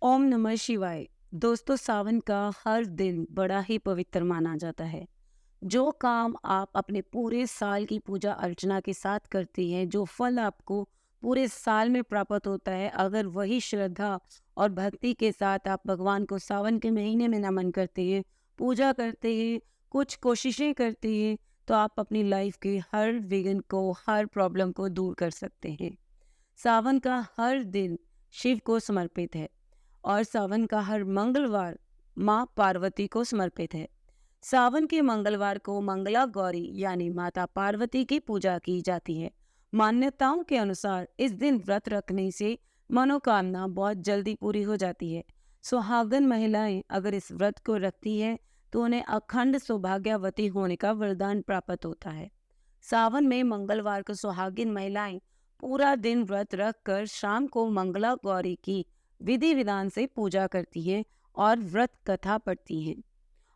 ओम नमः शिवाय। दोस्तों, सावन का हर दिन बड़ा ही पवित्र माना जाता है। जो काम आप अपने पूरे साल की पूजा अर्चना के साथ करती हैं, जो फल आपको पूरे साल में प्राप्त होता है, अगर वही श्रद्धा और भक्ति के साथ आप भगवान को सावन के महीने में नमन करते हैं, पूजा करते हैं, कुछ कोशिशें करते हैं, तो आप अपनी लाइफ के हर विघ्न को, हर प्रॉब्लम को दूर कर सकते हैं। सावन का हर दिन शिव को समर्पित है और सावन का हर मंगलवार माँ पार्वती को समर्पित है। सावन के मंगलवार को मंगला गौरी यानी माता पार्वती की पूजा की जाती है। मान्यताओं के अनुसार इस दिन व्रत रखने से मनोकामना बहुत जल्दी पूरी हो जाती है। सुहागन महिलाएं अगर इस व्रत को रखती हैं तो उन्हें अखंड सौभाग्यवती होने का वरदान प्राप्त होता है। सावन में मंगलवार को सुहागिन महिलाएं पूरा दिन व्रत रख कर शाम को मंगला गौरी की विधि विधान से पूजा करती हैं और व्रत कथा पढ़ती हैं।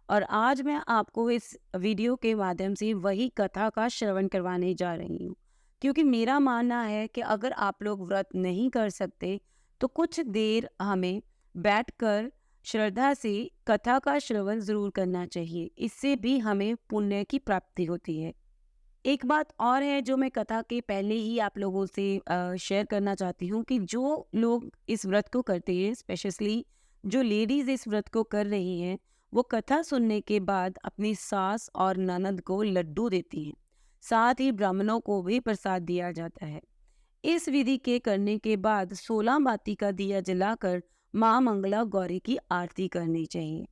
और आज मैं आपको इस वीडियो के माध्यम से वही कथा का श्रवण करवाने जा रही हूँ, क्योंकि मेरा मानना है कि अगर आप लोग व्रत नहीं कर सकते तो कुछ देर हमें बैठकर श्रद्धा से कथा का श्रवण जरूर करना चाहिए। इससे भी हमें पुण्य की प्राप्ति होती है। एक बात और है जो मैं कथा के पहले ही आप लोगों से शेयर करना चाहती हूँ कि जो लोग इस व्रत को करते हैं, स्पेशली जो लेडीज इस व्रत को कर रही हैं, वो कथा सुनने के बाद अपनी सास और ननद को लड्डू देती हैं। साथ ही ब्राह्मणों को भी प्रसाद दिया जाता है। इस विधि के करने के बाद 16 बाती का दिया जलाकर माँ मंगला गौरी की आरती करनी चाहिए।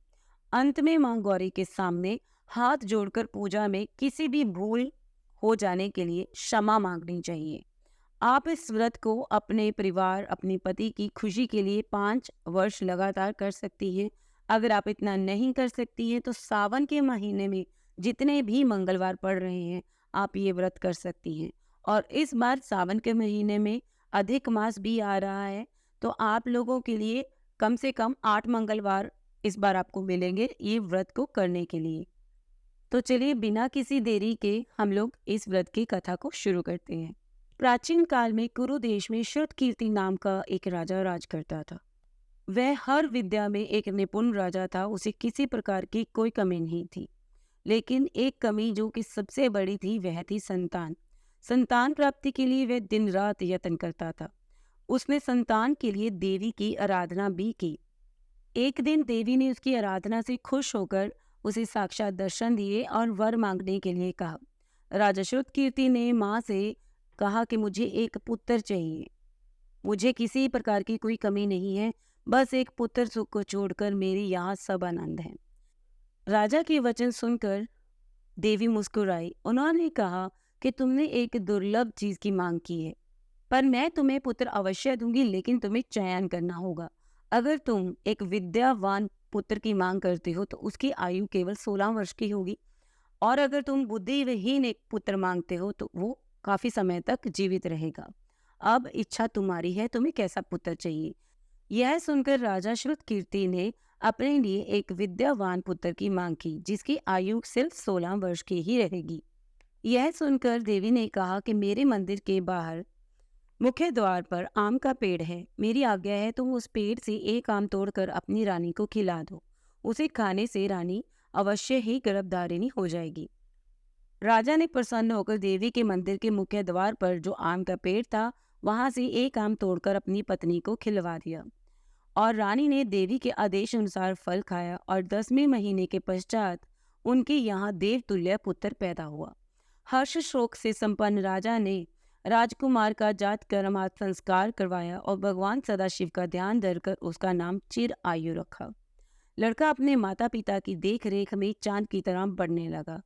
अंत में माँ गौरी के सामने हाथ जोड़कर पूजा में किसी भी भूल हो जाने के लिए क्षमा मांगनी चाहिए। आप इस व्रत को अपने परिवार, अपने पति की खुशी के लिए 5 वर्ष लगातार कर सकती हैं। अगर आप इतना नहीं कर सकती हैं तो सावन के महीने में जितने भी मंगलवार पड़ रहे हैं, आप ये व्रत कर सकती हैं। और इस बार सावन के महीने में अधिक मास भी आ रहा है, तो आप लोगों के लिए कम से कम 8 मंगलवार इस बार आपको मिलेंगे ये व्रत को करने के लिए। तो चलिए बिना किसी देरी के हम लोग इस व्रत की कथा को शुरू करते हैं। प्राचीन काल में कुरु देश में श्रुतकीर्ति नाम का एक राजा राज करता था। वह हर विद्या में एक निपुण राजा था। उसे किसी प्रकार की कोई कमी नहीं थी, लेकिन एक कमी जो कि सबसे बड़ी थी वह थी संतान। संतान प्राप्ति के लिए वह दिन रात यत्न करता था। उसने संतान के लिए देवी की आराधना भी की। एक दिन देवी ने उसकी आराधना से खुश होकर उसे साक्षात दर्शन दिए और वर मांगने के लिए कहा। राजा श्रुतकीर्ति ने माँ से कहा कि मुझे एक पुत्र चाहिए। मुझे किसी प्रकार की कोई कमी नहीं है, बस एक पुत्र सुख को छोड़कर मेरे यहाँ सब आनंद है। राजा के वचन सुनकर देवी मुस्कुराई। उन्होंने कहा कि तुमने एक दुर्लभ चीज की मांग की है, पर मैं तुम्हें पुत्र अवश्य दूंगी, लेकिन तुम्हें चयन करना होगा। अगर तुम एक विद्यावान पुत्र की मांग करते हो तो उसकी आयु केवल 16 वर्ष की होगी, और अगर तुम बुद्धिहीन एक पुत्र मांगते हो तो वो काफी समय तक जीवित रहेगा। अब इच्छा तुम्हारी है, तुम्हें कैसा पुत्र चाहिए। यह सुनकर राजा श्रुतकीर्ति ने अपने लिए एक विद्यावान पुत्र की मांग की, जिसकी आयु सिर्फ 16 वर्ष की ही रहेगी। यह सुनकर देवी ने कहा कि मेरे मंदिर के बाहर मुख्य द्वार पर आम का पेड़ है। मेरी आज्ञा है तुम उस पेड़ से एक आम तोड़कर अपनी रानी को खिला दो। उसे खाने से रानी अवश्य ही गर्भधारिणी हो जाएगी। राजा ने प्रसन्न होकर देवी के मंदिर के मुख्य द्वार पर जो आम का पेड़ था, वहां से एक आम तोड़कर अपनी पत्नी को खिलवा दिया। और रानी ने देवी के आदेश अनुसार फल खाया और 10वें महीने के पश्चात उनके यहाँ देवतुल्य पुत्र पैदा हुआ। हर्ष शोक से संपन्न राजा ने राजकुमार का जात कर्मात संस्कार करवाया और भगवान सदाशिव का ध्यान धरकर उसका नाम चिर आयु रखा। लड़का अपने माता पिता की देख रेख में चांद की तरह बढ़ने लगा।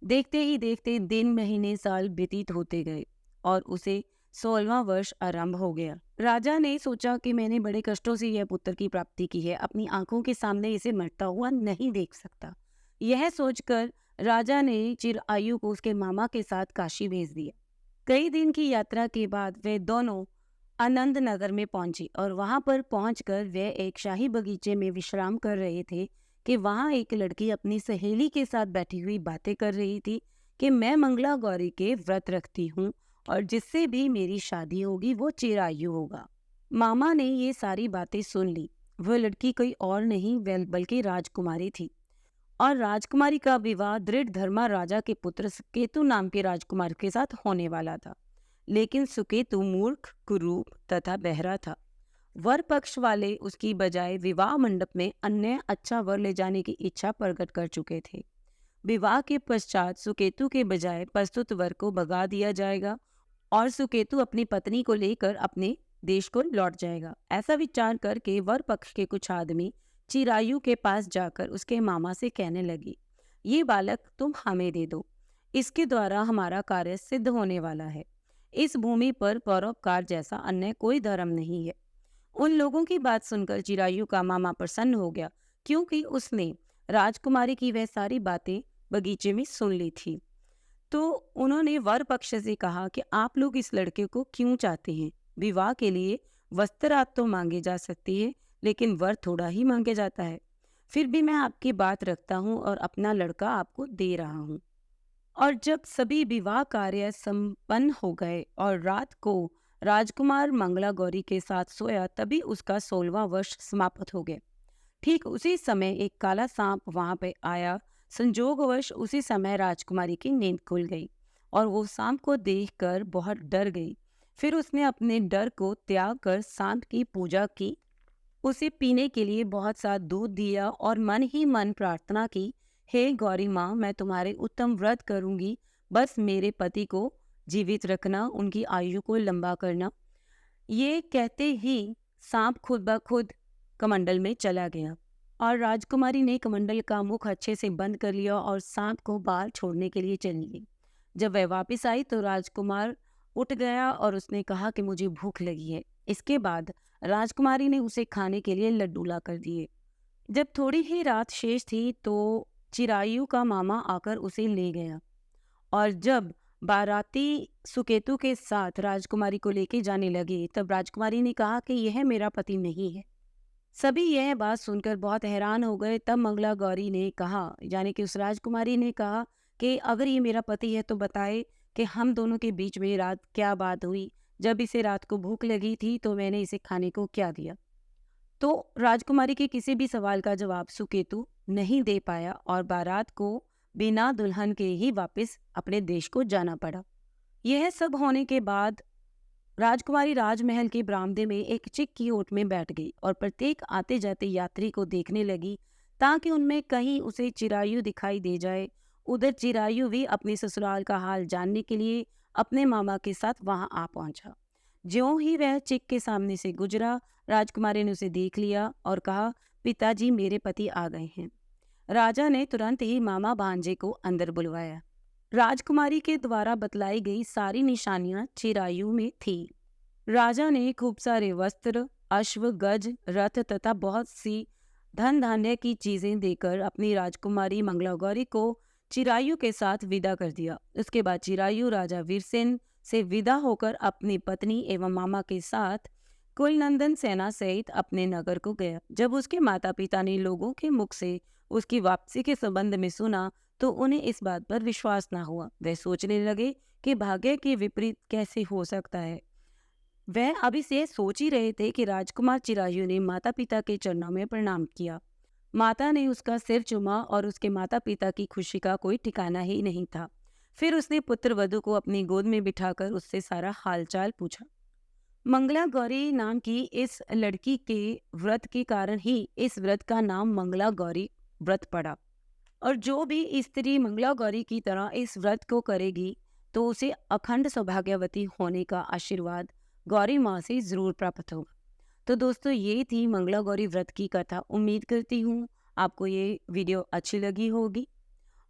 देखते ही देखते दिन महीने साल व्यतीत होते गए और उसे 16वां वर्ष आरंभ हो गया। राजा ने सोचा कि मैंने बड़े कष्टों से यह पुत्र की प्राप्ति की है, अपनी आंखों के सामने इसे मरता हुआ नहीं देख सकता। यह सोचकर राजा ने चिर आयु को उसके मामा के साथ काशी भेज दिया। कई दिन की यात्रा के बाद वे दोनों आनंद नगर में पहुंचे और वहां पर पहुंचकर वे एक शाही बगीचे में विश्राम कर रहे थे कि वहां एक लड़की अपनी सहेली के साथ बैठी हुई बातें कर रही थी कि मैं मंगला गौरी के व्रत रखती हूँ और जिससे भी मेरी शादी होगी वो चिरायु होगा। मामा ने ये सारी बातें सुन ली। वह लड़की कोई और नहीं बल्कि राजकुमारी थी। और राजकुमारी का विवाह दृढ़धर्मा राजा के पुत्र सुकेतु नाम के राजकुमार के साथ होने वाला था। लेकिन सुकेतु मूर्ख, कुरूप तथा बहरा था। वर पक्ष वाले उसकी बजाय विवाह मंडप में अन्य अच्छा वर ले जाने की इच्छा प्रकट कर चुके थे। विवाह के पश्चात सुकेतु के बजाय प्रस्तुत वर को भगा दिया जाएगा और सुकेतु अपनी पत्नी को लेकर अपने देश को लौट जाएगा। ऐसा विचार करके वर पक्ष के कुछ आदमी चिरायु के पास जाकर उसके मामा से कहने लगी, ये बालक तुम हमें दे दो, इसके द्वारा हमारा कार्य सिद्ध होने वाला है। इस भूमि पर परोपकार जैसा अन्य कोई धर्म नहीं है। उन लोगों की बात सुनकर चिरायु का मामा प्रसन्न हो गया, क्योंकि उसने राजकुमारी की वह सारी बातें बगीचे में सुन ली थी। तो उन्होंने वर पक्ष से कहा कि आप लोग इस लड़के को क्यों चाहते हैं? विवाह के लिए वस्त्रात तो मांगे जा सकती है, लेकिन वर थोड़ा ही मांगे जाता है। फिर भी मैं आपकी बात रखता हूँ और अपना लड़का आपको दे रहा हूँ। और जब सभी विवाह कार्य संपन्न हो गए और रात को राजकुमार मंगला गौरी के साथ सोया, तभी उसका 16वां वर्ष समाप्त हो गया। ठीक उसी समय एक काला सांप वहां पे आया। संजोगवश उसी समय राजकुमारी की नींद खुल गई और वो सांप को देखकर बहुत डर गई। फिर उसने अपने डर को त्याग कर सांप की पूजा की, उसे पीने के लिए बहुत सा दूध दिया और मन ही मन प्रार्थना की, हे गौरी माँ, मैं तुम्हारे उत्तम व्रत करूंगी, बस मेरे पति को जीवित रखना, उनकी आयु को लंबा करना। ये कहते ही सांप खुद ब खुद कमंडल में चला गया और राजकुमारी ने कमंडल का मुख अच्छे से बंद कर लिया और सांप को बाहर छोड़ने के लिए चली गई। जब वह वापस आई तो राजकुमार उठ गया और उसने कहा कि मुझे भूख लगी है। इसके बाद राजकुमारी ने उसे खाने के लिए लड्डू ला कर दिए। जब थोड़ी ही रात शेष थी तो चिरायु का मामा आकर उसे ले गया और जब बाराती सुकेतु के साथ राजकुमारी को लेके जाने लगे, तब राजकुमारी ने कहा कि यह मेरा पति नहीं है। सभी यह बात सुनकर बहुत हैरान हो गए। तब मंगला गौरी ने कहा, यानी कि उस राजकुमारी ने कहा कि अगर ये मेरा पति है तो बताए कि हम दोनों के बीच में रात क्या बात हुई। जब इसे रात को भूख लगी थी तो मैंने इसे खाने को क्या दिया। तो राजकुमारी के किसी भी सवाल का जवाब सुकेतु नहीं दे पाया और बारात को बिना दुल्हन के ही वापस अपने देश को जाना पड़ा। यह सब होने के बाद राजकुमारी राजमहल के बरामदे में एक चिक की ओट में बैठ गई और प्रत्येक आते जाते यात्री को देखने लगी, ताकि उनमें कहीं उसे चिरायु दिखाई दे जाए। उधर चिरायु भी अपने ससुराल का हाल जानने के लिए अपने मामा के साथ वहां आ पहुंचा। ज्यों ही वह चिक के सामने से गुजरा, राजकुमारी ने उसे देख लिया और कहा, पिताजी, मेरे पति आ गए हैं। राजा ने तुरंत ही मामा भांजे को अंदर बुलवाया। राजकुमारी के द्वारा बतलाई गई सारी निशानियां चिरायु में थी। राजा ने खूब सारे वस्त्र, अश्व, गज, रथ तथा बहुत सी धन धान्य की चीजें देकर अपनी राजकुमारी मंगला गौरी को चिरायु के साथ विदा कर दिया। उसके बाद चिरायु राजा वीरसेन से विदा होकर अपनी पत्नी एवं मामा के साथ कुलनंदन सेना सहित अपने नगर को गया। जब उसके माता पिता ने लोगों के मुख से उसकी वापसी के संबंध में सुना तो उन्हें इस बात पर विश्वास न हुआ। वे सोचने लगे कि भाग्य के विपरीत कैसे हो सकता है। वह अभी से सोच ही रहे थे कि राजकुमार चिरायु ने माता पिता के चरणों में प्रणाम किया। माता ने उसका सिर चूमा और उसके माता पिता की खुशी का कोई ठिकाना ही नहीं था। फिर उसने पुत्र वधू को अपनी गोद में बिठाकर उससे सारा हालचाल पूछा। मंगला गौरी नाम की इस लड़की के व्रत के कारण ही इस व्रत का नाम मंगला गौरी व्रत पड़ा। और जो भी स्त्री मंगला गौरी की तरह इस व्रत को करेगी तो उसे अखंड सौभाग्यवती होने का आशीर्वाद गौरी माँ से जरूर प्राप्त होगा। तो दोस्तों, ये थी मंगला गौरी व्रत की कथा। उम्मीद करती हूँ आपको ये वीडियो अच्छी लगी होगी।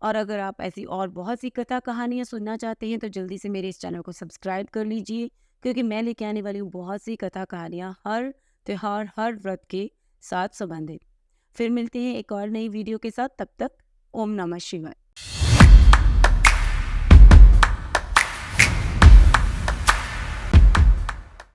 और अगर आप ऐसी और बहुत सी कथा कहानियाँ सुनना चाहते हैं तो जल्दी से मेरे इस चैनल को सब्सक्राइब कर लीजिए, क्योंकि मैं लेके आने वाली हूँ बहुत सी कथा कहानियाँ हर त्योहार, हर व्रत के साथ संबंधित। फिर मिलते हैं एक और नई वीडियो के साथ। तब तक ओम नमः शिवाय।